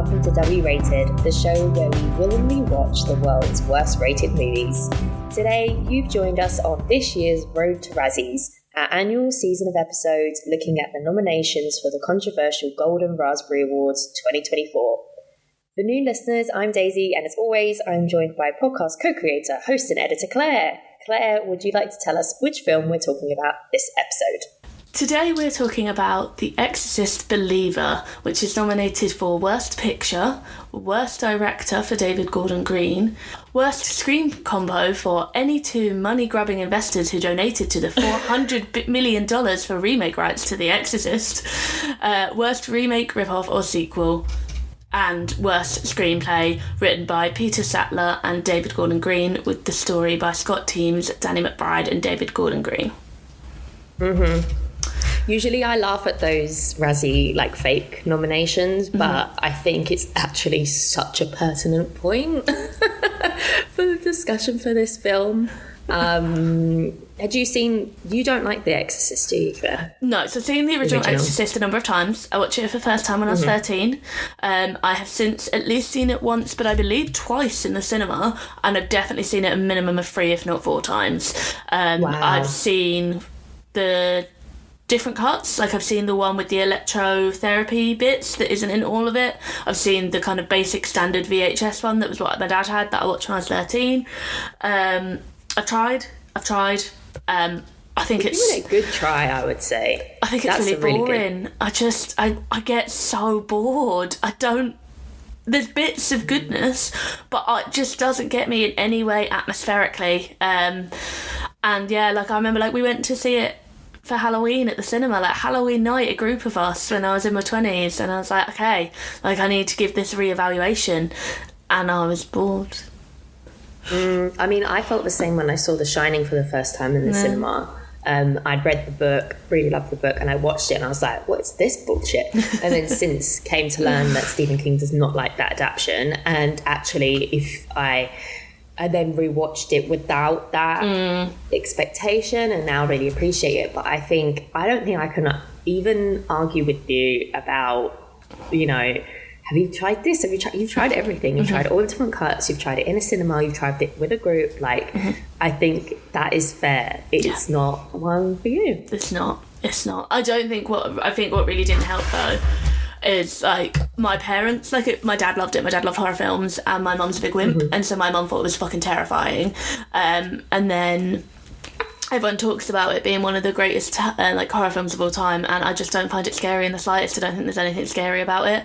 welcome to W-Rated, the show where we willingly watch the world's worst rated movies. Today, you've joined us on this year's Road to Razzies, our annual season of episodes looking at the nominations for the controversial Golden Raspberry Awards 2024. For new listeners, I'm Daisy, and as always, I'm joined by podcast co-creator, host and editor Claire. Claire, would you like to tell us which film we're talking about this episode? Today we're talking about The Exorcist Believer, which is nominated for Worst Picture, Worst Director for David Gordon Green, Worst Screen Combo for any two money-grabbing investors who donated to the $400 million for remake rights to The Exorcist, Worst Remake, Ripoff or Sequel, and Worst Screenplay, written by Peter Sattler and David Gordon Green, with the story by Scott Teems, Danny McBride and David Gordon Green. Usually I laugh at those Razzie, fake nominations, but I think it's actually such a pertinent point for the discussion for this film. Had you seen... You don't like The Exorcist, do you, Claire? No, so I've seen the original Exorcist a number of times. I watched it for the first time when I was 13. I have since at least seen it once, but I believe twice in the cinema, and I've definitely seen it a minimum of 3, if not 4 times. Wow. I've seen the different cuts, I've seen the one with the electrotherapy bits that isn't in all of it. I've seen the kind of basic standard VHS one that was what my dad had that I watched when I was 13. I've tried. I think it's given it a good try, I would say. I think it's really boring. I get so bored. There's bits of goodness, but it just doesn't get me in any way atmospherically. And yeah, I remember we went to see it for Halloween at the cinema, Halloween night, a group of us when I was in my 20s, and I was like, okay, I need to give this a re-evaluation, and I was bored. I felt the same when I saw The Shining for the first time in the cinema. I'd read the book, really loved the book, and I watched it and I was like, what's this bullshit? And then since came to learn that Stephen King does not like that adaptation, and actually if I then rewatched it without that expectation and now really appreciate it. But I don't think I can even argue with you about, have you tried this? You've tried everything. You've tried all the different cuts. You've tried it in a cinema. You've tried it with a group. I think that is fair. It's not one for you. It's not. I think what really didn't help though is my parents, my dad loved it. My dad loved horror films, and my mum's a big wimp, and so my mum thought it was fucking terrifying. And then everyone talks about it being one of the greatest horror films of all time, and I just don't find it scary in the slightest. I don't think there's anything scary about it.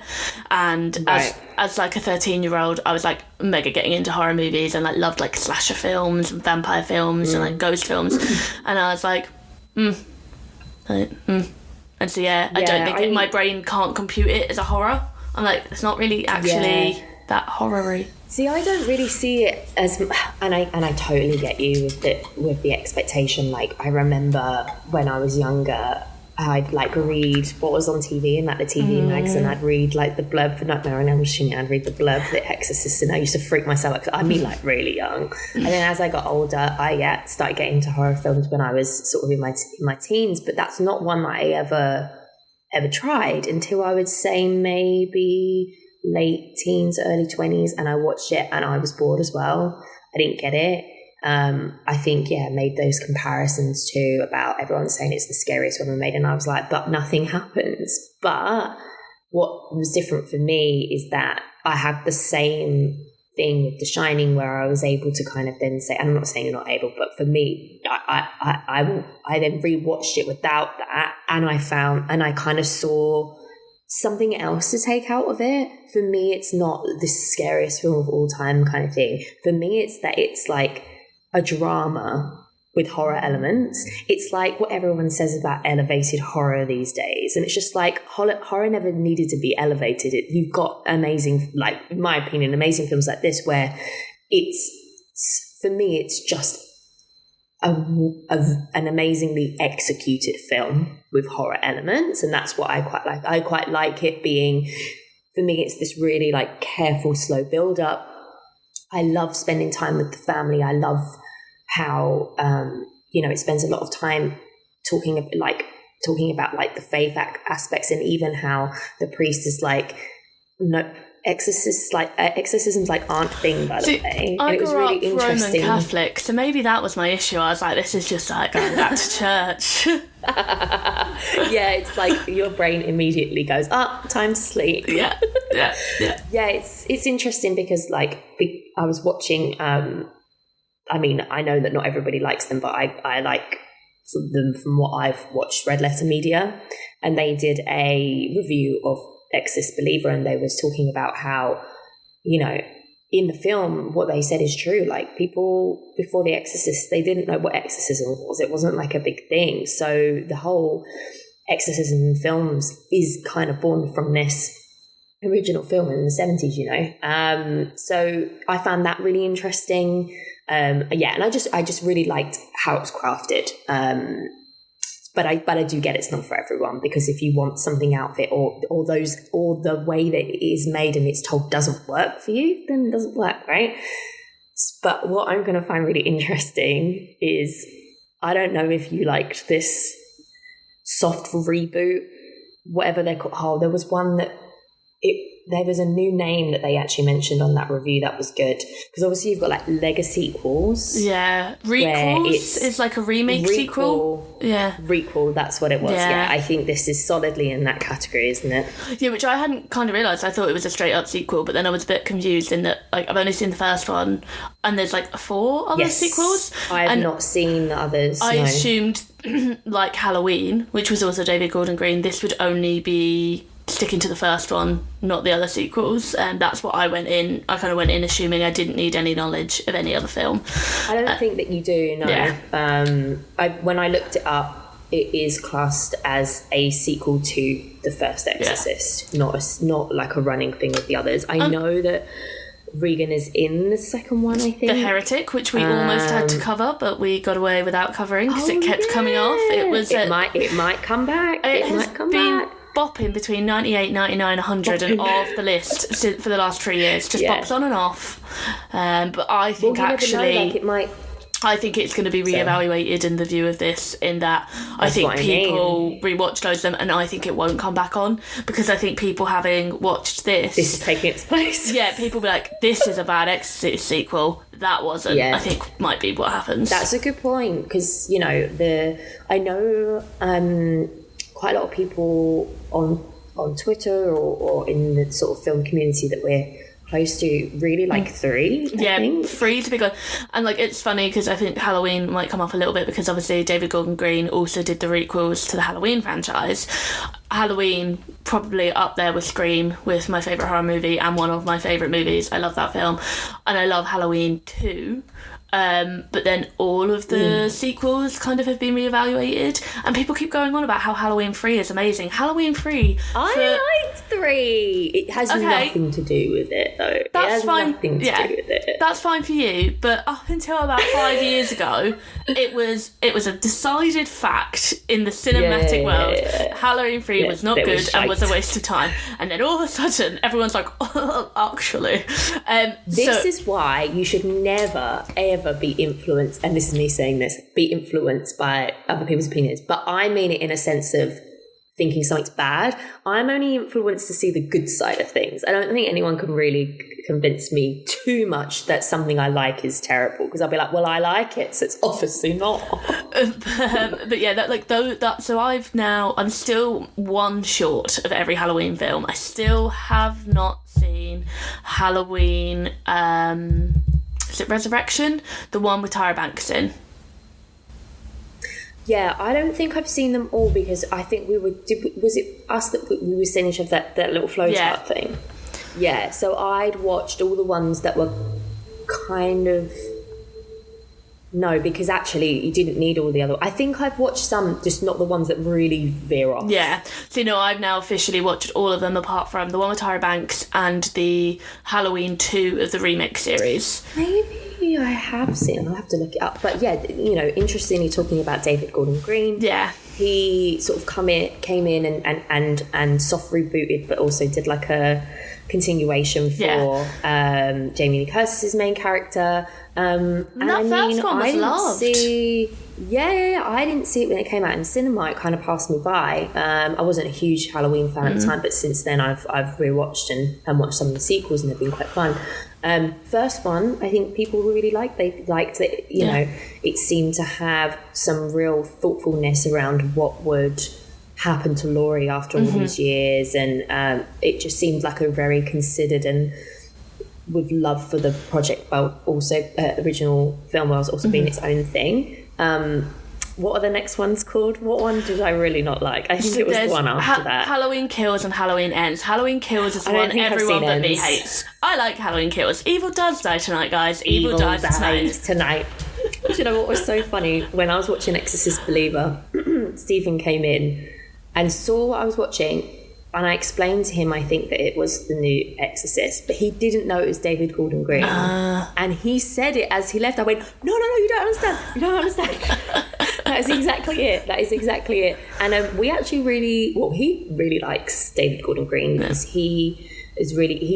And as a 13-year-old, I was mega getting into horror movies and loved slasher films and vampire films and ghost films, and I was And so, I don't think my brain can't compute it as a horror. I'm it's not really actually that horror-y. See, I don't really see it as... And I totally get you with the expectation. I remember when I was younger, I'd read what was on TV in the TV mags, and I'd read the blurb for Nightmare on Elm Street, and I'd read the blurb for The Exorcist, and I used to freak myself out. Really young. And then as I got older, I started getting into horror films when I was sort of in my teens, but that's not one that I ever tried until I would say maybe late teens, early 20s, and I watched it and I was bored as well. I didn't get it. I think, made those comparisons too about everyone saying it's the scariest one ever made, and I was but nothing happens. But what was different for me is that I had the same thing with The Shining, where I was able to kind of then say, and I'm not saying you're not able, but for me, I then rewatched it without that, and I kind of saw something else to take out of it. For me, it's not the scariest film of all time kind of thing. For me, it's that it's a drama with horror elements. It's what everyone says about elevated horror these days, and it's just horror never needed to be elevated. You've got amazing, in my opinion, amazing films like this where for me it's just an amazingly executed film with horror elements, and that's what I quite like. I quite like it being, for me, it's this really careful, slow build up. I love spending time with the family. I love how it spends a lot of time talking about the faith aspects, and even how the priest is exorcisms aren't a thing, by the way. I and it was grew really up interesting. Roman Catholic, so maybe that was my issue. I was like, this is just like going back to church. Yeah, it's like your brain immediately goes, time to sleep. Yeah. It's interesting because like I was watching. I mean, I know that not everybody likes them, but I like them from what I've watched. Red Letter Media, and they did a review of Exorcist Believer, and they was talking about how, you know, in the film, what they said is true. Like, people before The Exorcist, they didn't know what exorcism was. It wasn't like a big thing. So the whole exorcism in films is kind of born from this original film in the 70s, you know. So I found that really interesting. And I just really liked how it was crafted. But I do get it's not for everyone, because if you want something out of it, or the way that it is made and it's told doesn't work for you, then it doesn't work, right? But what I'm going to find really interesting is, I don't know if you liked this soft reboot, whatever they're called. Oh, there was one that there was a new name that they actually mentioned on that review that was good, because obviously you've got like Legacy sequels. Yeah, re-quels is like a remake sequel. Yeah, re-quel, that's what it was. Yeah, I think this is solidly in that category, isn't it? Yeah, which I hadn't kind of realised. I thought it was a straight up sequel, but then I was a bit confused in that, like, I've only seen the first one and there's like 4 other sequels. I have not seen the others. I assumed like Halloween, which was also David Gordon Green, this would only be sticking to the first one, not the other sequels, and that's what I kind of went in assuming I didn't need any knowledge of any other film. I don't think that you do, no. Yeah. When I looked it up, it is classed as a sequel to the first Exorcist, not like a running thing with the others. I know that Regan is in the second one, I think. The Heretic, which we almost had to cover, but we got away without covering because it kept coming off. It might come back. It might come back. Bopping between 98, 99, 100 and off the list for the last 3 years. Just bops on and off. But I think I think it's going to be reevaluated in the view of this, in that I think people rewatch loads of them, and I think it won't come back on, because I think people having watched this is taking its place. Yeah, people be like, this is a bad Exorcist sequel. That wasn't. Yeah. I think might be what happens. That's a good point, because, you know, I know quite a lot of people on Twitter or in the sort of film community that we're close to really like 3. I think. 3's a big one. And like, it's funny because I think Halloween might come up a little bit, because obviously David Gordon Green also did the requels to the Halloween franchise. Halloween probably up there with Scream, with my favourite horror movie and one of my favourite movies. I love that film, and I love Halloween 2. But then all of the sequels kind of have been reevaluated, and people keep going on about how Halloween 3 is amazing. Halloween 3... I liked 3. It has nothing to do with it, though. That's fine. Nothing to do with it. That's fine for you, but up until about 5 years ago, it was a decided fact in the cinematic world. Halloween 3 was not good and was a waste of time. And then all of a sudden, everyone's like, oh, actually. This is why you should never, ever be influenced, and this is me saying this, be influenced by other people's opinions, but I mean it in a sense of thinking something's bad. I'm only influenced to see the good side of things. I don't think anyone can really convince me too much that something I like is terrible, because I'll be like, well, I like it, so it's obviously not. But yeah, so I'm still one short of every Halloween film. I still have not seen Halloween is it Resurrection? The one with Tyra Banks in. Yeah, I don't think I've seen them all, because I think was it us that we were seeing each of that little flow chart thing? Yeah, so I'd watched all the ones that were kind of... No, because actually you didn't need all the other... I think I've watched some, just not the ones that really veer off. Yeah. So, I've now officially watched all of them, apart from the one with Tyra Banks and the Halloween 2 of the remix series. Maybe I have seen. I'll have to look it up. But yeah, interestingly, talking about David Gordon Green. Yeah. He sort of came in and soft rebooted, but also did like a continuation for Jamie Lee Curtis's main character. And that first one was I didn't loved. see. Yeah, I didn't see it when it came out in cinema. It kind of passed me by. I wasn't a huge Halloween fan at the time, but since then I've rewatched and watched some of the sequels, and they've been quite fun. First one, I think people really liked. They liked it. You know, it seemed to have some real thoughtfulness around what would happen to Laurie after all these years, and it just seemed like a very considered and with love for the project, but also original film whilst also being its own thing. What are the next ones called? What one did I really not like? I think it was the one after that. Halloween Kills and Halloween Ends. Halloween Kills is the one everyone but me hates. I like Halloween Kills. Evil does die tonight, guys. Evil dies tonight. Do you know what was so funny? When I was watching Exorcist Believer, Stephen came in and saw what I was watching, and I explained to him, I think, that it was the new Exorcist, but he didn't know it was David Gordon Green. And he said it as he left. I went, no, you don't understand. You don't understand. That is exactly it. And we actually he really likes David Gordon Green because he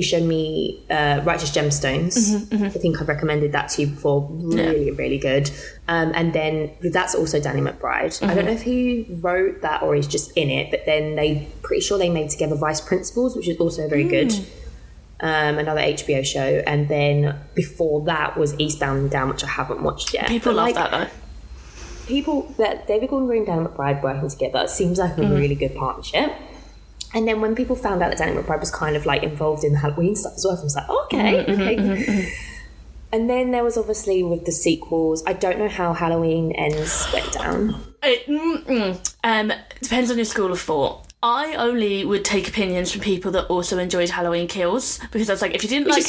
showed me Righteous Gemstones. I think I've recommended that to you before. Really good. And then that's also Danny McBride. I don't know if he wrote that or he's just in it, but then pretty sure they made together Vice Principals, which is also very good. Another HBO show. And then before that was Eastbound and Down, which I haven't watched yet. People love that though. That David Gordon Green and Danny McBride working together seems like a really good partnership. And then when people found out that Danny McBride was kind of like involved in the Halloween stuff as well, I was like, okay. And then there was obviously with the sequels, I don't know how Halloween Ends went down. It depends on your school of thought. I only would take opinions from people that also enjoyed Halloween Kills, because I was like, if you didn't like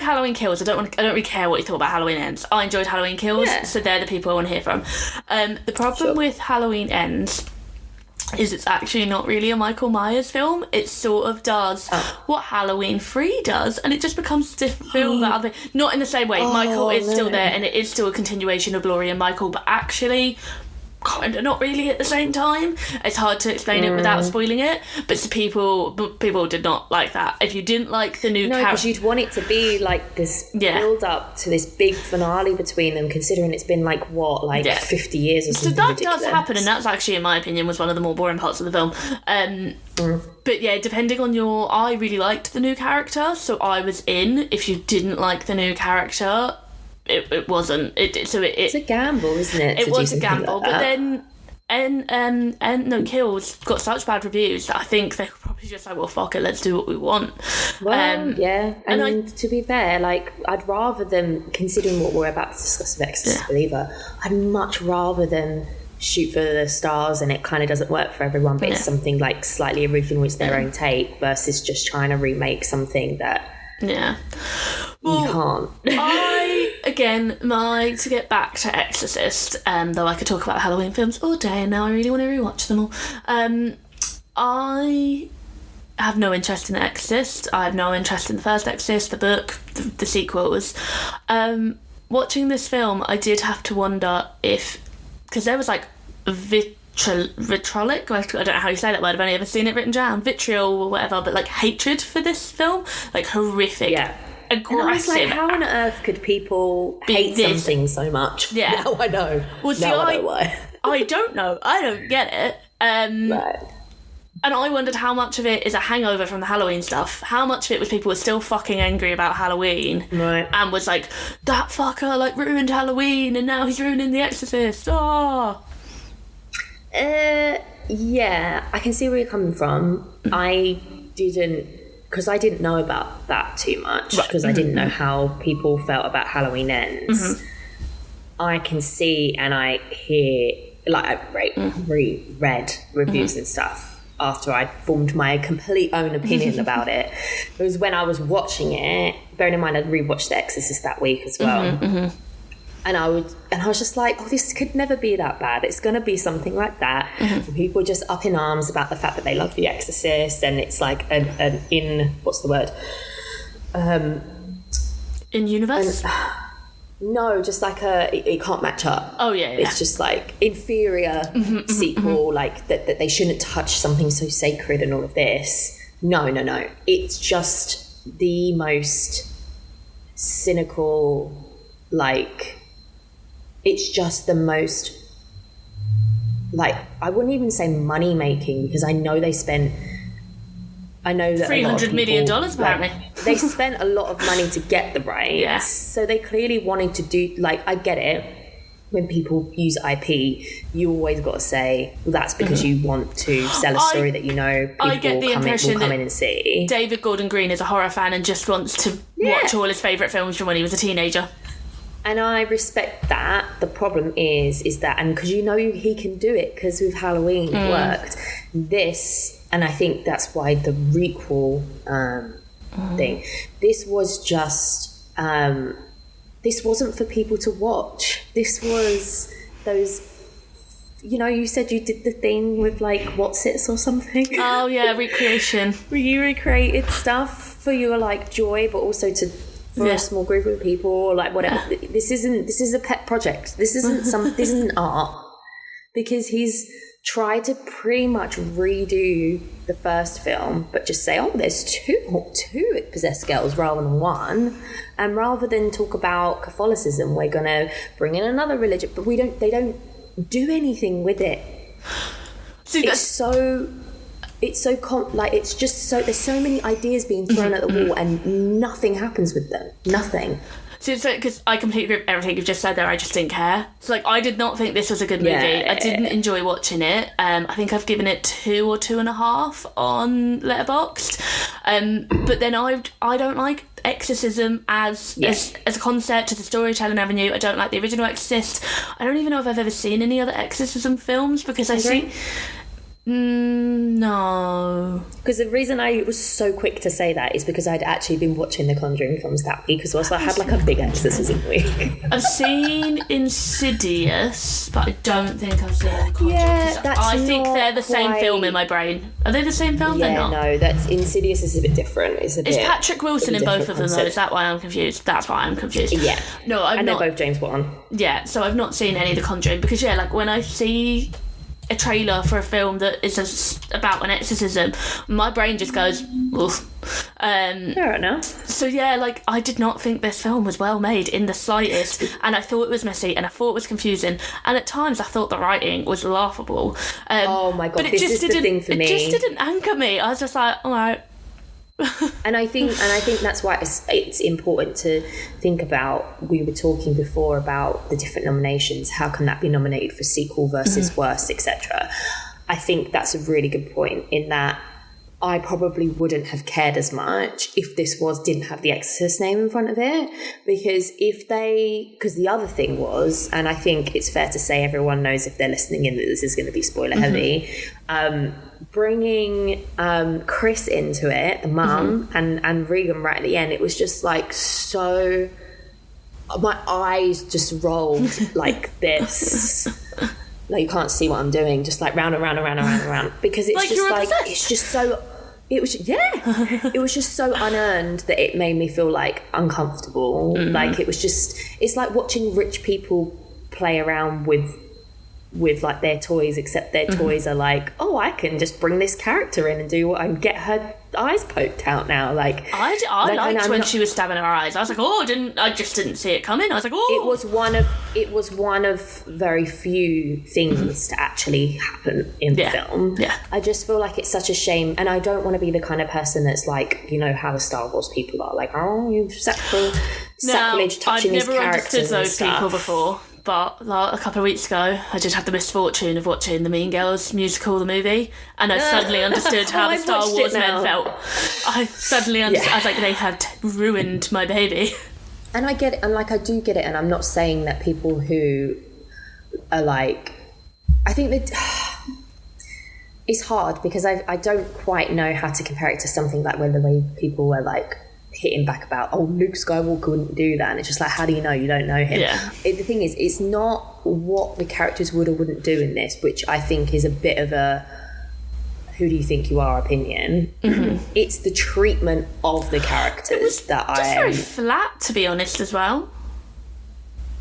Halloween Kills, I don't really care what you thought about Halloween Ends. I enjoyed Halloween Kills, so they're the people I want to hear from. The problem with Halloween Ends is it's actually not really a Michael Myers film. It sort of does what Halloween 3 does, and it just becomes a different film. Not in the same way. Michael is still there, and it is still a continuation of Laurie and Michael, but actually kind of not really at the same time. It's hard to explain it without spoiling it, but people did not like that. If you didn't like the new character, because you'd want it to be like this build up to this big finale between them, considering it's been 50 years or something. So that ridiculous. does happen, and that's actually, in my opinion, was one of the more boring parts of the film. But yeah, depending on I really liked the new character, so I was in. If you didn't like the new character, it wasn't. It's a gamble, isn't it? It was a gamble, but then Kills got such bad reviews that I think they were probably just like, well, fuck it, let's do what we want. Well, and to be fair, I'd rather them, considering what we're about to discuss with Exorcist Believer, I'd much rather them shoot for the stars and it kind of doesn't work for everyone, but it's something slightly original, it's their own take, versus just trying to remake something that you can't. To get back to Exorcist, though I could talk about Halloween films all day, and now I really want to rewatch them all. I have no interest in Exorcist. I have no interest in the first Exorcist, the book, the sequels. Watching this film, I did have to wonder because there was vitriolic, I don't know how you say that word, I've only ever seen it written down, vitriol or whatever, but hatred for this film, horrific, aggressive. And I was like, how on earth could people hate something so much? Yeah. Now I know. Well, see, I know why. I don't know. I don't get it. Right. And I wondered how much of it is a hangover from the Halloween stuff. How much of it was people were still fucking angry about Halloween. Right. And was like, that fucker ruined Halloween and now he's ruining The Exorcist. Oh. Yeah, I can see where you're coming from. Because I didn't know about that too much, because I didn't know how people felt about Halloween Ends. I can see and I hear, I've reread reviews and stuff after I'd formed my complete own opinion about it. It was when I was watching it, bearing in mind I'd rewatched The Exorcist that week as well. And I was just like, oh, this could never be that bad. It's going to be something like that. People are just up in arms about the fact that they love The Exorcist, and it's like what's the word? In universe? No, just it can't match up. Oh, yeah. It's just inferior sequel, that they shouldn't touch something so sacred and all of this. No. It's just the most cynical, like, it's just the most, like, I wouldn't even say money making, because I know that $300 million apparently. Like, they spent a lot of money to get the rights. Yeah. So they clearly wanted to do, like, I get it. When people use IP, you always got to say, well, that's because you want to sell a story that you know people I get the will impression come in and see. David Gordon Green is a horror fan and just wants to watch all his favourite films from when he was a teenager. And I respect that. The problem is that, and because you know he can do it, because with Halloween it worked. This, and I think that's why the re-quel thing, this was just, this wasn't for people to watch. This was those, you know, you said you did the thing with like What's-Its or something. Oh yeah, recreation. Where you recreated stuff for your like joy, but also for a small group of people, or like whatever. Yeah. This is a pet project. This isn't art, because he's tried to pretty much redo the first film, but just say, oh, there's two possessed girls rather than one, and rather than talk about Catholicism, we're gonna bring in another religion, but they don't do anything with it. See, it's so there's so many ideas being thrown at the wall and nothing happens with them. Nothing. So because I completely agree with everything you've just said there, I just didn't care. So like, I did not think this was a good movie. I didn't enjoy watching it. I think I've given it 2 or 2.5 on Letterboxd. But then I don't like Exorcism as a concept, as a storytelling avenue. I don't like the original Exorcist. I don't even know if I've ever seen any other Exorcism films, because I see. No. Because the reason I was so quick to say that is because I'd actually been watching the Conjuring films that week as well, so I had like a big exorcism week. I've seen Insidious, but I don't think I've seen Conjuring. Yeah, I think they're the same film in my brain. Are they the same film? Yeah, they're not. No, that's Insidious is a bit different. Is Patrick Wilson in both of them though? Is that why I'm confused? That's why I'm confused. Yeah. No, I'm not. They're both James Wan. Yeah, so I've not seen any of the Conjuring, because like when I see a trailer for a film that is about an exorcism, my brain just goes, oof. Fair enough. So yeah, like, I did not think this film was well made in the slightest, and I thought it was messy, and I thought it was confusing, and at times I thought the writing was laughable. Oh my god, this is the thing for me. It just didn't anchor me. I was just like, all right. and I think that's why it's important to think about. We were talking before about the different nominations. How can that be nominated for sequel versus worst, etc. I think that's a really good point, in that I probably wouldn't have cared as much if this didn't have the Exorcist name in front of it, because because the other thing was, and I think it's fair to say everyone knows if they're listening in that this is going to be spoiler heavy, bringing Chris into it, the mum, and Regan right at the end, it was just like, so my eyes just rolled like this. Like, you can't see what I'm doing, just like round and round and round and round and round, because it's just like it's just so. It was it was just so unearned that it made me feel like uncomfortable. Like, it was just, it's like watching rich people play around with like their toys, except their toys are like, oh, I can just bring this character in and do what, and get her eyes poked out now. Like, I liked when she was stabbing her eyes. I was like, oh, I just didn't see it coming. I was like, oh. It was one of very few things to actually happen in the film. Yeah. I just feel like it's such a shame, and I don't want to be the kind of person that's like, you know how the Star Wars people are, like, oh, you've sacrilege touching these characters. I've never understood those people before. But like, a couple of weeks ago, I just had the misfortune of watching the Mean Girls musical, the movie, and I suddenly understood how the Star Wars men felt. I suddenly understood. I was like, they have ruined my baby. And I get it, and like, I do get it, and I'm not saying that people who are like, I think that it's hard, because I don't quite know how to compare it to something like where the way people were like hitting back about, oh, Luke Skywalker wouldn't do that, and it's just like, how do you know? You don't know him. The thing is, it's not what the characters would or wouldn't do in this, which I think is a bit of a who do you think you are opinion. It's the treatment of the characters. It was just very flat, to be honest, as well.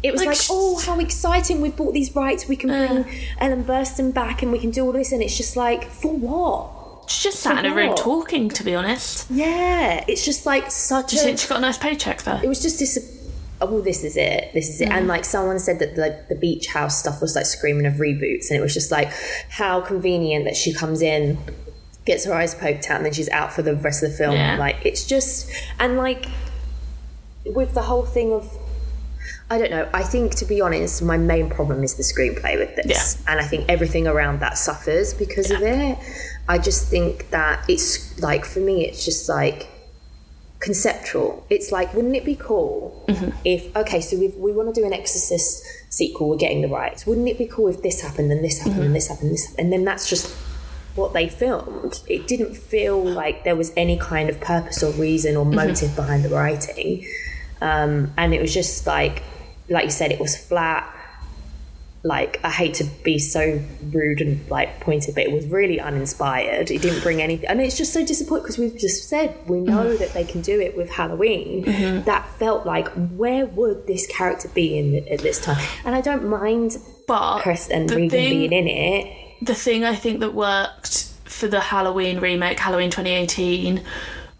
It was like, oh, how exciting, we've bought these rights, we can bring Ellen Burstyn back and we can do all this, and it's just like, for what? She just sat in a room talking, to be honest. Yeah, it's just like Do you think she got a nice paycheck though? It was just this. oh, well, this is it. And like someone said that the beach house stuff was like screaming of reboots, and it was just like how convenient that she comes in, gets her eyes poked out, and then she's out for the rest of the film. Like it's just, and like with the whole thing of, I don't know, I think, to be honest, my main problem is the screenplay with this, and I think everything around that suffers because of it. I just think that it's like, for me, it's just like conceptual. It's like, wouldn't it be cool if, okay, so we want to do an Exorcist sequel, we're getting the rights, wouldn't it be cool if this happened and this happened and this happened and this happened, and then that's just what they filmed. It didn't feel like there was any kind of purpose or reason or motive behind the writing, and it was just like you said, it was flat. Like, I hate to be so rude and like pointed, but it was really uninspired. It didn't bring anything, and it's just so disappointing because we've just said we know that they can do it with Halloween. That felt like, where would this character be at this time? And I don't mind Chris and Regan being in it. The thing I think that worked for the Halloween remake, Halloween 2018,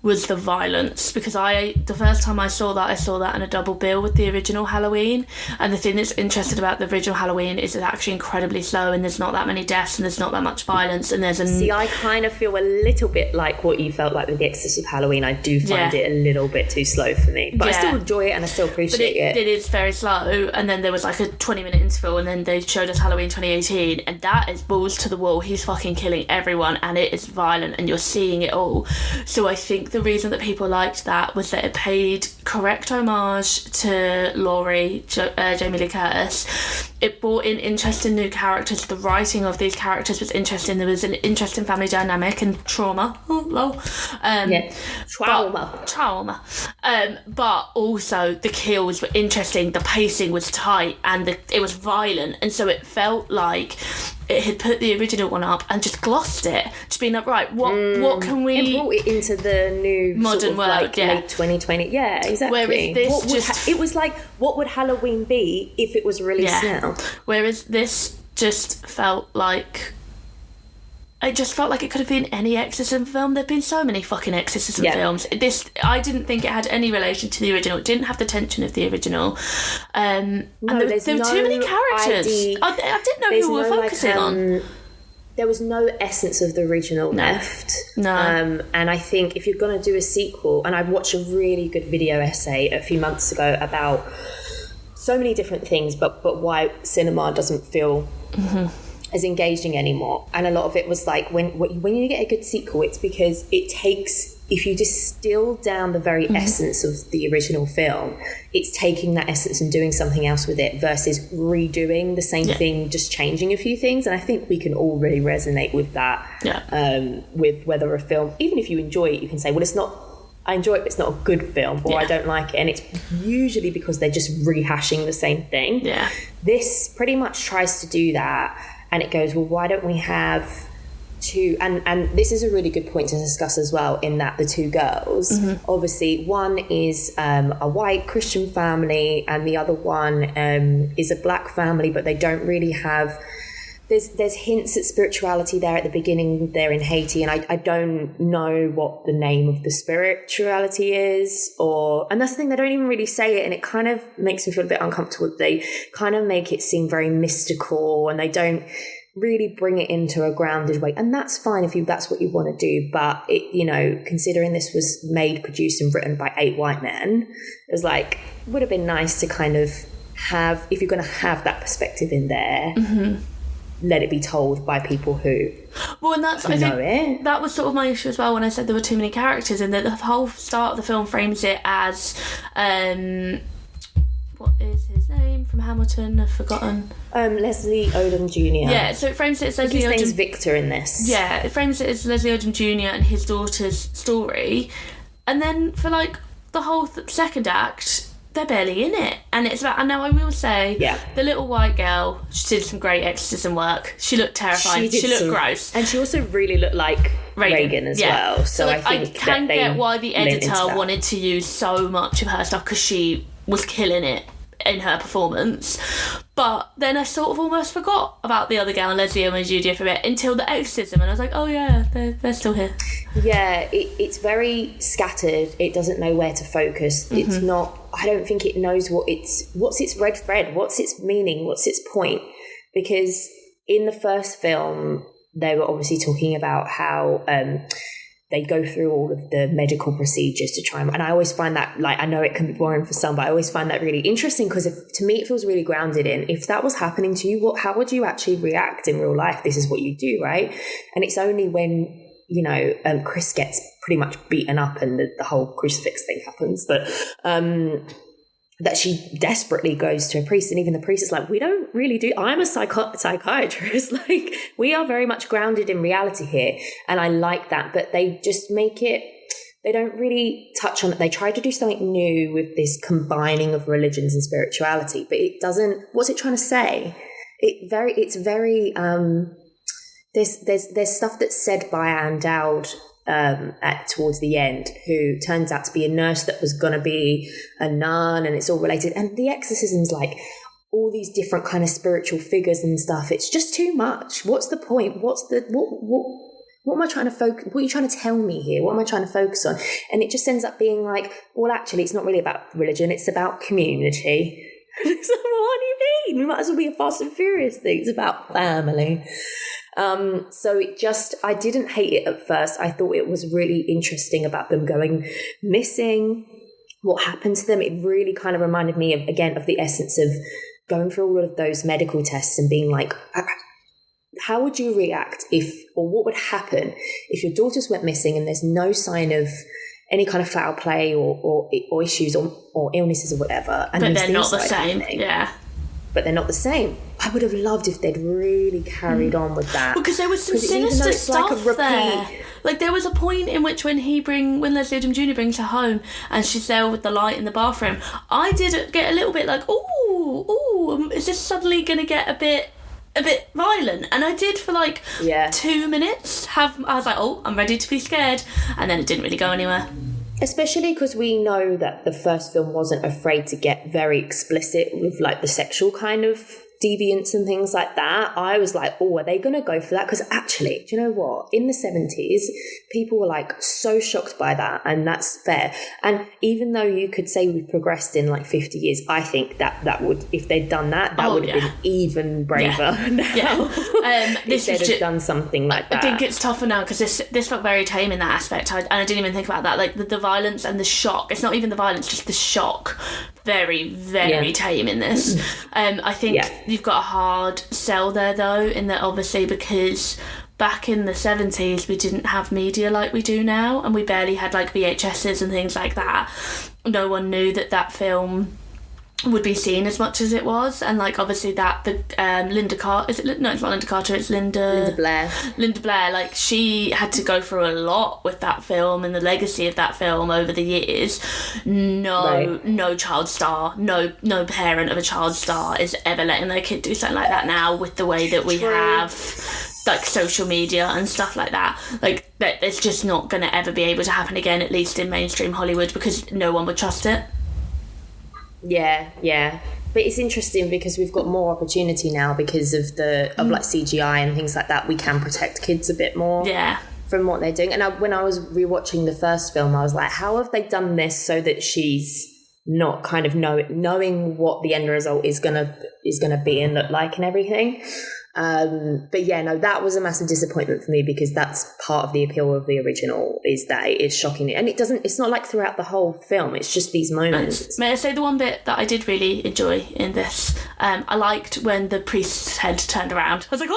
was the violence, because the first time I saw that in a double bill with the original Halloween. And the thing that's interesting about the original Halloween is it's actually incredibly slow, and there's not that many deaths, and there's not that much violence, and there's See, I kind of feel a little bit like what you felt like with the Exorcist of Halloween. I do find it a little bit too slow for me, but I still enjoy it and I still appreciate it. It is very slow, and then there was like a 20-minute interval, and then they showed us Halloween 2018, and that is balls to the wall. He's fucking killing everyone, and it is violent, and you're seeing it all. So I think the reason that people liked that was that it paid correct homage to Laurie, Jamie Lee Curtis. It brought in interesting new characters. The writing of these characters was interesting. There was an interesting family dynamic and trauma. Oh, lol. Trauma. But also the kills were interesting. The pacing was tight, and it was violent, and so it felt like it had put the original one up and just glossed it. Just being like, right, what can we... It brought it into the new modern sort of world, like late 2020. Yeah, exactly. Whereas this it was like, what would Halloween be if it was released now? Whereas this just felt like... It just felt like it could have been any exorcism film. There've been so many fucking exorcism films. I didn't think it had any relation to the original. It didn't have the tension of the original. And there were too many characters. I didn't know who we were focusing on. There was no essence of the original left. No. And I think if you're going to do a sequel, and I watched a really good video essay a few months ago about so many different things, but why cinema doesn't feel... as engaging anymore, and a lot of it was like, when you get a good sequel, it's because it takes, if you distill down the very essence of the original film, it's taking that essence and doing something else with it versus redoing the same thing, just changing a few things. And I think we can all really resonate with that. With whether a film, even if you enjoy it, you can say, well, it's not, I enjoy it, but it's not a good film, or I don't like it. And it's usually because they're just rehashing the same thing. This pretty much tries to do that. And it goes, well, why don't we have two... And this is a really good point to discuss as well, in that the two girls, obviously, one is a white Christian family, and the other one is a black family, but they don't really have... There's hints at spirituality there at the beginning. They're in Haiti, and I don't know what the name of the spirituality is, and that's the thing, they don't even really say it, and it kind of makes me feel a bit uncomfortable. They kind of make it seem very mystical, and they don't really bring it into a grounded way, and that's fine if that's what you want to do. But it, considering this was made, produced, and written by 8 white men, it was like, would have been nice to kind of have, if you're going to have that perspective in there. Let it be told by people who know it. That was sort of my issue as well when I said there were too many characters, and that the whole start of the film frames it as what is his name from Hamilton? I've forgotten. Leslie Odom Jr. Yeah, so it frames it as Leslie Odom. His name's Victor in this. Yeah, it frames it as Leslie Odom Jr. and his daughter's story, and then for like the whole second act, they're barely in it. And it's about, and now I will say, the little white girl, she did some great exorcism work. She looked terrifying. She looked gross. And she also really looked like Regan as well. So I think I can get why the editor wanted to use so much of her stuff, because she was killing it in her performance. But then I sort of almost forgot about the other girl, Leslie and Judy, for a bit, until the exorcism, and I was like, oh yeah, they're still here. Yeah, it's very scattered. It doesn't know where to focus. It's not I don't think it knows what's its red thread, what's its meaning, what's its point. Because in the first film, they were obviously talking about how they go through all of the medical procedures to try and I always find that, like, I know it can be boring for some, but I always find that really interesting because to me it feels really grounded in, if that was happening to you, how would you actually react in real life? This is what you do, right? And it's only when, you know, Chris gets pretty much beaten up and the whole crucifix thing happens that she desperately goes to a priest, and even the priest is like, we don't really do, I'm a psychiatrist, like, we are very much grounded in reality here, and I like that, but they just make it, they don't really touch on it. They try to do something new with this combining of religions and spirituality, but it doesn't, what's it trying to say? It's very there's stuff that's said by Anne Dowd towards the end, who turns out to be a nurse that was going to be a nun, and it's all related. And the exorcism's like all these different kind of spiritual figures and stuff. It's just too much. What's the point? What am I trying to focus? What are you trying to tell me here? What am I trying to focus on? And it just ends up being like, well, actually, it's not really about religion. It's about community. It's like, what do you mean? We might as well be a Fast and Furious thing. It's about family. So I didn't hate it at first. I thought it was really interesting about them going missing, what happened to them. It really kind of reminded me of the essence of going through all of those medical tests and being like, how would you react or what would happen if your daughters went missing and there's no sign of any kind of foul play or issues or illnesses or whatever. And but they're not the same. Yeah. But they're not the same. I would have loved if they'd really carried on with that. Because there was some sinister stuff like there. Like, there was a point in which when Leslie Odom Jr. brings her home and she's there with the light in the bathroom, I did get a little bit like, ooh, is this suddenly going to get a bit violent? And I did for 2 minutes I was like, oh, I'm ready to be scared. And then it didn't really go anywhere. Especially because we know that the first film wasn't afraid to get very explicit with like the sexual kind of deviance and things like that. I was like, oh, are they going to go for that? Because actually, do you know what? In the 70s, people were like so shocked by that, and that's fair. And even though you could say we've progressed in like 50 years, I think that would, if they'd done that would have been even braver now. Yeah. If they'd have done something like that. I think it's tougher now because this felt very tame in that aspect. And I didn't even think about that. Like the violence and the shock. It's not even the violence, just the shock. Very, very tame in this. I think you've got a hard sell there, though, in that obviously because back in the 70s we didn't have media like we do now, and we barely had like VHSs and things like that. No one knew that film would be seen as much as it was, and like obviously that the Linda Carter, it's not Linda Carter, it's Linda Blair, like she had to go through a lot with that film and the legacy of that film over the years. No child star, no parent of a child star is ever letting their kid do something like that now, with the way that we have like social media and stuff like that. Like that, it's just not going to ever be able to happen again, at least in mainstream Hollywood, because no one would trust it. Yeah. But it's interesting because we've got more opportunity now because of like CGI and things like that. We can protect kids a bit more from what they're doing. And when I was rewatching the first film, I was like, how have they done this so that she's not kind of knowing what the end result is gonna be and look like and everything? But yeah, no, that was a massive disappointment for me, because that's part of the appeal of the original, is that it is shocking, and it's not like throughout the whole film, it's just these moments. May I say the one bit that I did really enjoy in this? I liked when the priest's head turned around. I was like,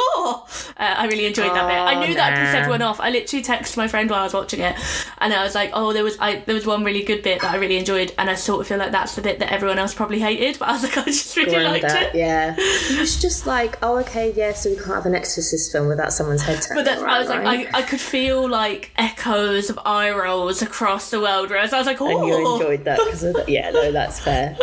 I really enjoyed that bit. I knew that pissed everyone off. I literally texted my friend while I was watching it, and I was like, there was one really good bit that I really enjoyed, and I sort of feel like that's the bit that everyone else probably hated, but I was like, I just really liked it. Yeah. It was just like, okay, yeah, so we can't have an Exorcist film without someone's head turned around. But I was like, I could feel like echoes of eye rolls across the world, whereas I was like, oh. And you enjoyed that because of that. Yeah, no, that's fair.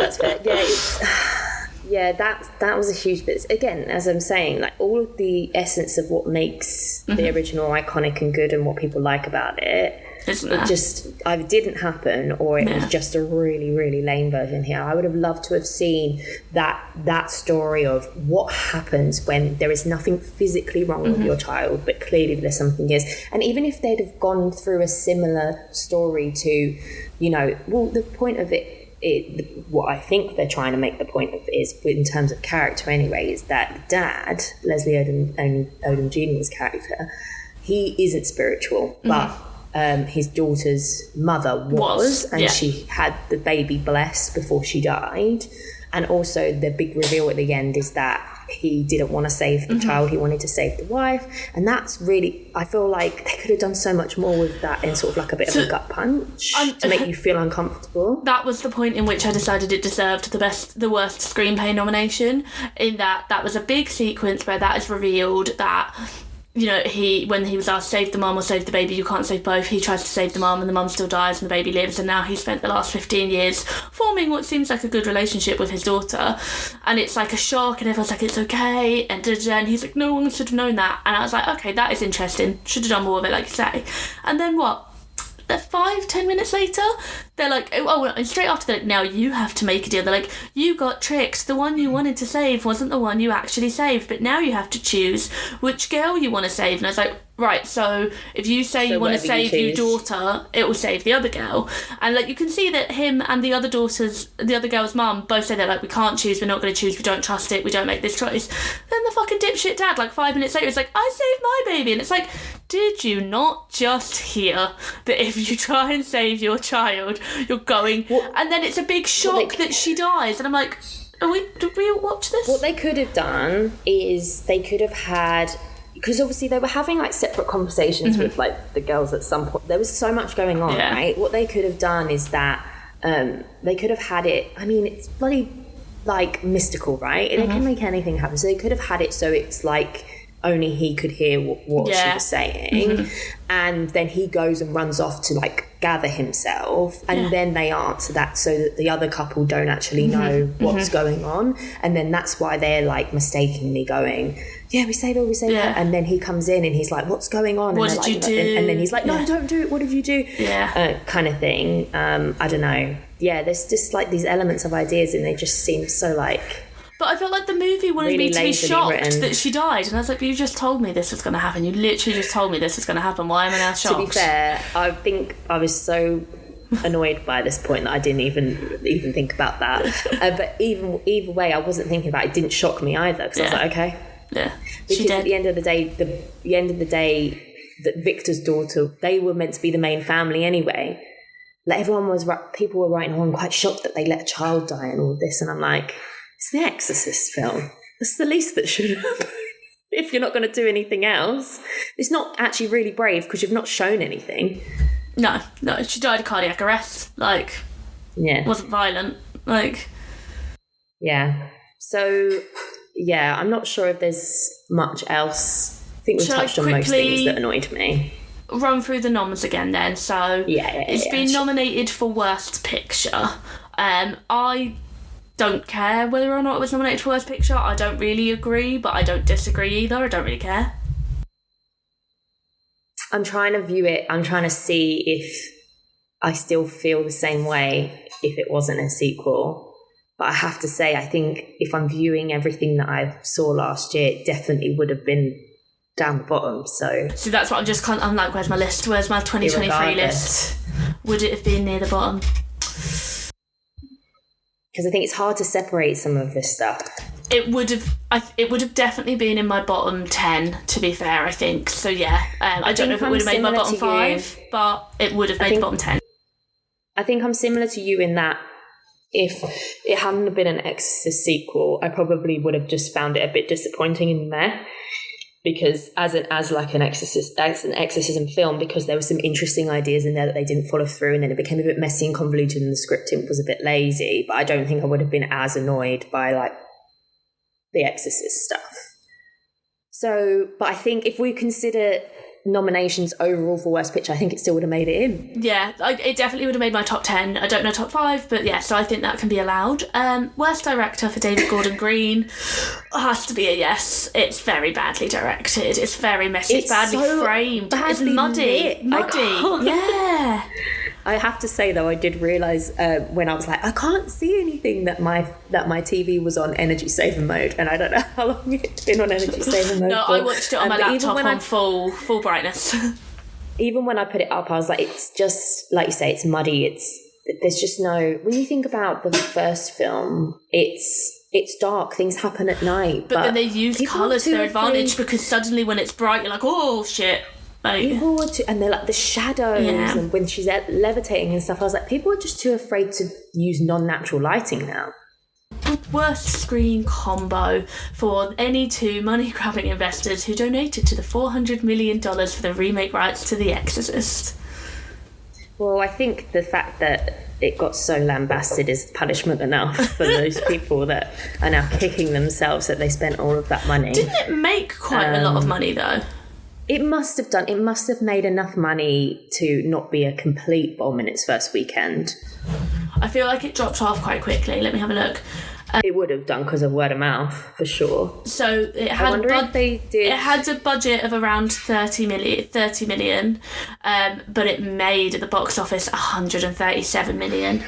Yeah, that was a huge bit. Again, as I'm saying, like all of the essence of what makes the original iconic and good and what people like about it, it just either didn't happen or it was just a really, really lame version here. I would have loved to have seen that story of what happens when there is nothing physically wrong with your child, but clearly there's something is. And even if they'd have gone through a similar story to, the point of it what I think they're trying to make the point of is, in terms of character anyway, is that dad, Leslie Odom Jr.'s character, he isn't spiritual, but his daughter's mother was, and she had the baby blessed before she died. And also the big reveal at the end is that he didn't want to save the child, he wanted to save the wife. And that's really, I feel like they could have done so much more with that in sort of like a bit of a gut punch to make you feel uncomfortable. That was the point in which I decided it deserved the worst screenplay nomination, in that was a big sequence where that is revealed that, you know, when he was asked, save the mum or save the baby, you can't save both. He tries to save the mum and the mum still dies and the baby lives, and now he's spent the last 15 years forming what seems like a good relationship with his daughter, and it's like a shock and everyone's like, it's okay, and he's like, no one should have known that. And I was like, okay, that is interesting, should have done more of it, like you say. And then what? 5-10 minutes later, they're like, and straight after that, now you have to make a deal. They're like, you got tricked. The one you wanted to save wasn't the one you actually saved, but now you have to choose which girl you want to save. And I was like, right, so if you say you want to save your daughter, it will save the other girl. And like, you can see that him and the other girl's mum both say, they're like, we can't choose, we're not going to choose, we don't trust it, we don't make this choice. Then the fucking dipshit dad, like 5 minutes later, is like, I saved my baby. And it's like, did you not just hear that if you try and save your child, you're going... and then it's a big shock that she dies. And I'm like, did we watch this? What they could have done is they could have had... because obviously they were having like separate conversations with like the girls at some point. There was so much going on, right? What they could have done is that they could have had it... I mean, it's bloody like mystical, right? They can make anything happen. So they could have had it so it's like... only he could hear what she was saying, and then he goes and runs off to like gather himself, and then they answer that so that the other couple don't actually know what's going on, and then that's why they're like mistakenly going, we saved her, and then he comes in and he's like, what's going on? What and did like, you do? And then he's like, no, don't do it, what did you do? Kind of thing. I don't know, there's just like these elements of ideas and they just seem so like... But I felt like the movie wanted really me to be shocked that she died. And I was like, but you just told me this was going to happen. You literally just told me this was going to happen. Why am I now shocked? To be fair, I think I was so annoyed by this point that I didn't even think about that. But either way, I wasn't thinking about it. It didn't shock me either, because I was like, okay. Yeah. Because at the end of the day, that Victor's daughter, they were meant to be the main family anyway. Like people were writing, I'm quite shocked that they let a child die and all of this. And I'm like... it's the Exorcist film. That's the least that should happen. If you're not going to do anything else. It's not actually really brave because you've not shown anything. No, she died of cardiac arrest. Like, wasn't violent. Like, so, I'm not sure if there's much else. I think we've touched on most things that annoyed me. Run through the noms again then. So, it's been nominated for Worst Picture. I don't care whether or not it was nominated for Worst Picture. I don't really agree, but I don't disagree either. I don't really care. I'm trying to view it. I'm trying to see if I still feel the same way if it wasn't a sequel. But I have to say, I think if I'm viewing everything that I saw last year, it definitely would have been down the bottom. So that's what I'm like, where's my list? Where's my 2023 list? Would it have been near the bottom? Because I think it's hard to separate some of this stuff. It would have definitely been in my bottom 10, to be fair, I think. So, I don't know if it would have made my bottom 5, but it would have made the bottom 10. I think I'm similar to you in that if it hadn't been an Exorcist sequel, I probably would have just found it a bit disappointing and meh. Because as an exorcism film, because there were some interesting ideas in there that they didn't follow through, and then it became a bit messy and convoluted and the scripting was a bit lazy. But I don't think I would have been as annoyed by like the Exorcist stuff. So, but I think if we consider nominations overall for Worst Picture, I think it still would have made it in. Yeah, it definitely would have made my top 10. I don't know top 5, but so I think that can be allowed. Worst Director for David Gordon Green has to be a yes. It's very badly directed. It's very messy. It's badly so framed. It's muddy. Yeah. I have to say though, I did realise when I was like, I can't see anything that my TV was on energy saver mode, and I don't know how long it's been on energy saver mode. No, I watched it on my laptop on full brightness. Even when I put it up, I was like, it's just like you say, it's muddy. there's just no, when you think about the first film, it's dark, things happen at night. But then they use colour to their advantage, because suddenly when it's bright, you're like, oh shit. Like, and they're like the shadows, and when she's levitating and stuff, I was like, people are just too afraid to use non-natural lighting now. Worst screen combo for any two money-grabbing investors who donated to the $400 million for the remake rights to The Exorcist. Well, I think the fact that it got so lambasted is punishment enough for those people that are now kicking themselves that they spent all of that money. Didn't it make quite a lot of money, though? It must have done. It must have made enough money to not be a complete bomb in its first weekend. I feel like it dropped off quite quickly. Let me have a look. It would have done because of word of mouth, for sure. So it had, if they did. It had a budget of around 30 million, but it made at the box office 137 million.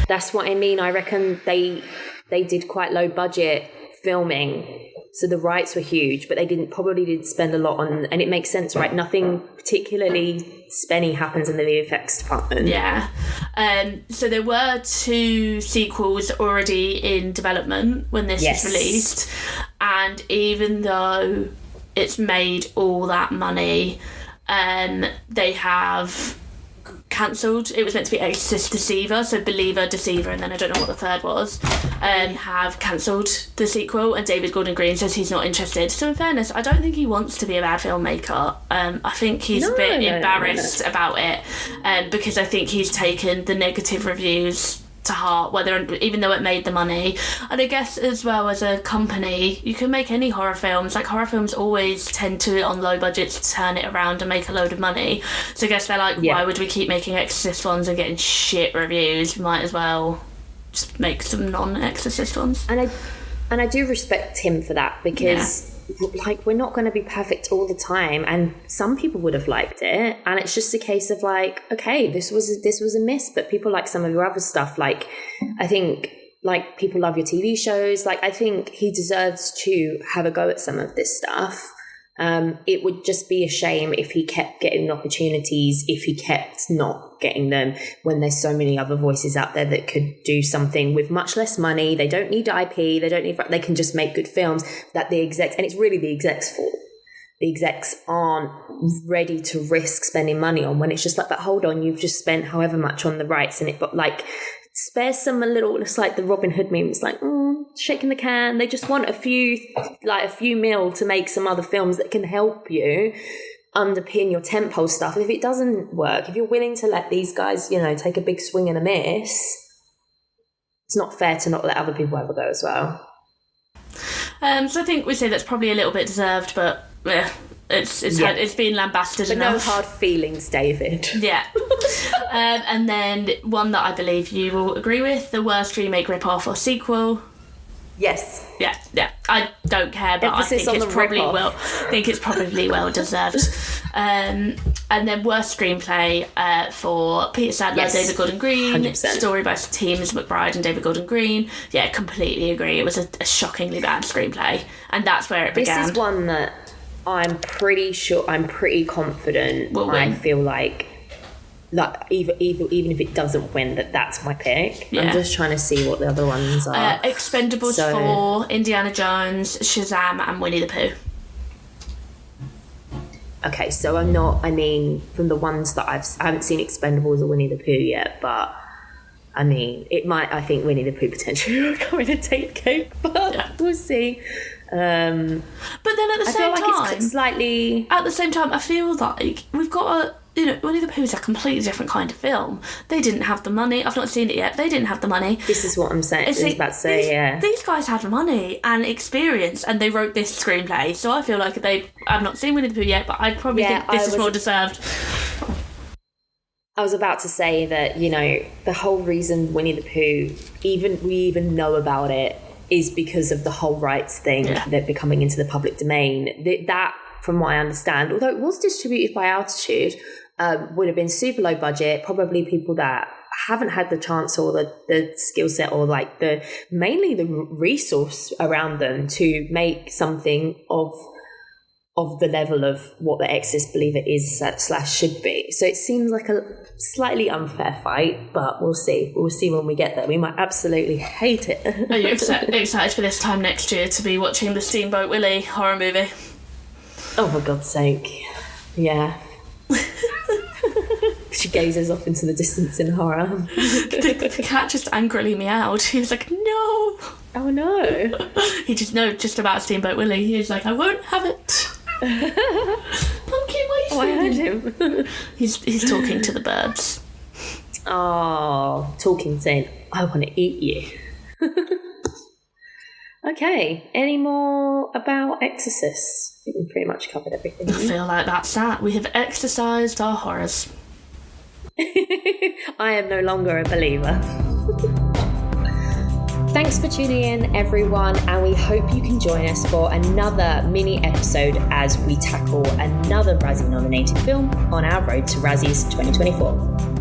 That's what I mean. I reckon they did quite low budget filming, so the rights were huge, but they probably didn't spend a lot on, and it makes sense, right? Nothing particularly spenny happens in the VFX department. Yeah. So there were 2 sequels already in development when this was released, and even though it's made all that money, they have cancelled. It was meant to be Exorcist Deceiver, so Believer, Deceiver, and then I don't know what the third was, have cancelled the sequel, and David Gordon Green says he's not interested. So in fairness, I don't think he wants to be a bad filmmaker. I think he's a bit embarrassed about it, because I think he's taken the negative reviews to heart, even though it made the money. And I guess as well, as a company, you can make any horror films. Like, horror films always tend to, on low budgets, turn it around and make a load of money. So I guess they're like, why would we keep making Exorcist ones and getting shit reviews? We might as well just make some non-Exorcist ones. And I do respect him for that, because like, we're not going to be perfect all the time, and some people would have liked it, and it's just a case of like, okay, this was a miss, but people like some of your other stuff. Like, I think, like, people love your TV shows. Like, I think he deserves to have a go at some of this stuff. It would just be a shame if he kept getting opportunities, if he kept not getting them, when there's so many other voices out there that could do something with much less money. They don't need IP. They can just make good films that the execs, and it's really the execs' fault. The execs aren't ready to risk spending money on, when it's just like, but hold on, you've just spent however much on the rights in it, but like, spare some a little. It's like the Robin Hood meme. It's like, shaking the can. They just want a few mil to make some other films that can help you underpin your tentpole stuff. If it doesn't work, if you're willing to let these guys, take a big swing and a miss, it's not fair to not let other people have a go as well. So I think we say that's probably a little bit deserved, but it's been lambasted but enough. No hard feelings, David. Yeah. And then one that I believe you will agree with, the worst remake, rip-off or sequel. Yes. Yeah. I don't care, but Emphasis I think it's probably well deserved. And then worst screenplay for Peter Sadler, David Gordon Green, 100%. Story by Teams McBride and David Gordon Green. Yeah, completely agree. It was a shockingly bad screenplay, and that's where it began. This is one that I'm pretty confident. I feel like even if it doesn't win, that's my pick. I'm just trying to see what the other ones are. Expendables 4, Indiana Jones, Shazam, and Winnie the Pooh. Okay, so from the ones that I haven't seen Expendables or Winnie the Pooh yet, but I think Winnie the Pooh potentially will come in and take cake, but we'll see. But then at the same time, it's slightly. At the same time, I feel like we've got Winnie the Pooh is a completely different kind of film. They didn't have the money. I've not seen it yet. They didn't have the money. This is what I'm saying. I was about to say, These guys had money and experience, and they wrote this screenplay. So I feel like I've not seen Winnie the Pooh yet, but I probably think this is more deserved. I was about to say that, the whole reason Winnie the Pooh, we even know about it, is because of the whole rights thing that becoming into the public domain. That, from what I understand, although it was distributed by Altitude, would have been super low budget, probably people that haven't had the chance or the skill set or like mainly the resource around them to make something of of the level of what the Exorcist believe it is / should be. So it seems like a slightly unfair fight, but we'll see. We'll see when we get there. We might absolutely hate it. Are you excited for this time next year to be watching the Steamboat Willie horror movie? Oh, for God's sake. Yeah. She gazes off into the distance in horror. The cat just angrily meowed. He was like, no. Oh, no. He just knows just about Steamboat Willie. He was like, I won't have it. Pumpkin, what are you doing? I heard him. He's talking to the birds. Oh, talking, saying, I want to eat you. Okay, any more about Exorcist? I think we pretty much covered everything. I feel like that's that. We have exercised our horrors. I am no longer a believer. Thanks for tuning in, everyone, and we hope you can join us for another mini episode as we tackle another Razzie-nominated film on our road to Razzies 2024.